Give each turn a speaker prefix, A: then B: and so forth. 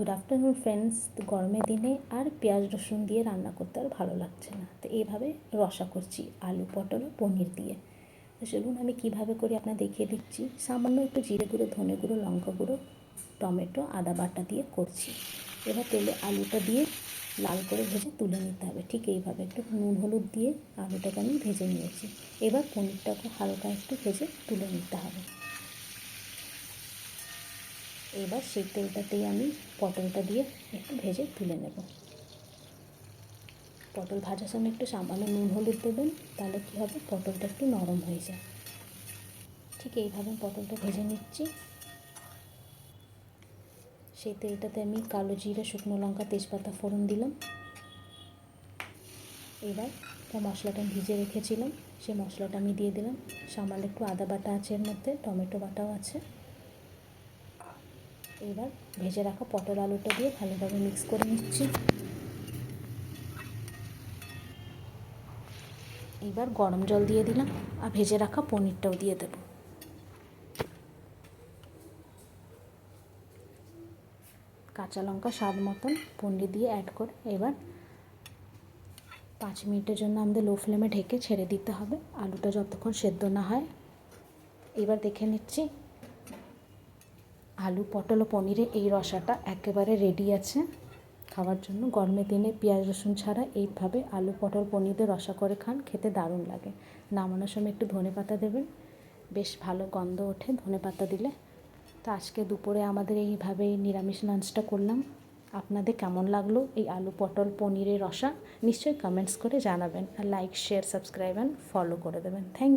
A: Good afternoon friends. তো গরমের দিনে আর পেঁয়াজ রসুন দিয়ে রান্না করতে আর ভালো লাগছে না, তো এইভাবে রসা করছি আলু পটল ও পনির দিয়ে। তো চলুন আমি কীভাবে করি আপনার দেখিয়ে দিচ্ছি। সামান্য একটু জিরে গুঁড়ো, ধনে গুঁড়ো, লঙ্কা গুঁড়ো, টমেটো, আদা বাটা দিয়ে করছি। এবার তেলে আলুটা দিয়ে লাল করে ভেজে তুলে নিতে হবে। ঠিক এইভাবে একটু নুন হলুদ দিয়ে আলুটাকে আমি ভেজে নিয়েছি। এবার পনিরটাকে হালকা একটু ভেজে তুলে নিতে হবে। এবার সেই তেলটাতেই আমি পটলটা দিয়ে একটু ভেজে তুলে নেব। পটল ভাজার সময় একটু সামান্য নুন হলুদ দেবেন, তাহলে কী হবে, পটলটা একটু নরম হয়ে যায়। ঠিক এইভাবে পটলটা ভেজে নিচ্ছি। সেই তেলটাতে আমি কালো জিরা, শুকনো লঙ্কা, তেজপাতা ফোড়ন দিলাম। এবার মশলাটা আমি ভিজে রেখেছিলাম, সেই মশলাটা আমি দিয়ে দিলাম। সামান্য একটু আদা বাটা আছে এর মধ্যে, টমেটো বাটাও আছে। এবার ভেজে রাখা পটল আলুটা দিয়ে ভালোভাবে মিক্স করে নিচ্ছি। এবার গরম জল দিয়ে দিলাম আর ভেজে রাখা পনিরটাও দিয়ে দেব। কাঁচা লঙ্কা স্বাদ মতন পনির দিয়ে অ্যাড করে এবার 5 মিনিটের জন্য আমাদের লো ফ্লেমে ঢেকে ছেড়ে দিতে হবে, আলুটা যতক্ষণ সেদ্ধ না হয়। এবার দেখে নিচ্ছি আলু পটল ও পনিরে এই রসাটা একেবারে রেডি আছে খাওয়ার জন্য। গরমের দিনে পেঁয়াজ রসুন ছাড়া এইভাবে আলু পটল পনির দিয়ে রসা করে খান, খেতে দারুণ লাগে। নামানোর সময় একটু ধনেপাতা দেবেন, বেশ ভালো গন্ধ ওঠে ধনেপাতা দিলে। তো আজকে দুপুরে আমাদের এইভাবেই নিরামিষ লাঞ্চটা করলাম। আপনাদের কেমন লাগলো এই আলু পটল পনিরের রসা নিশ্চয়ই কমেন্টস করে জানাবেন, আর like share subscribe and follow করে দেবেন। থ্যাংক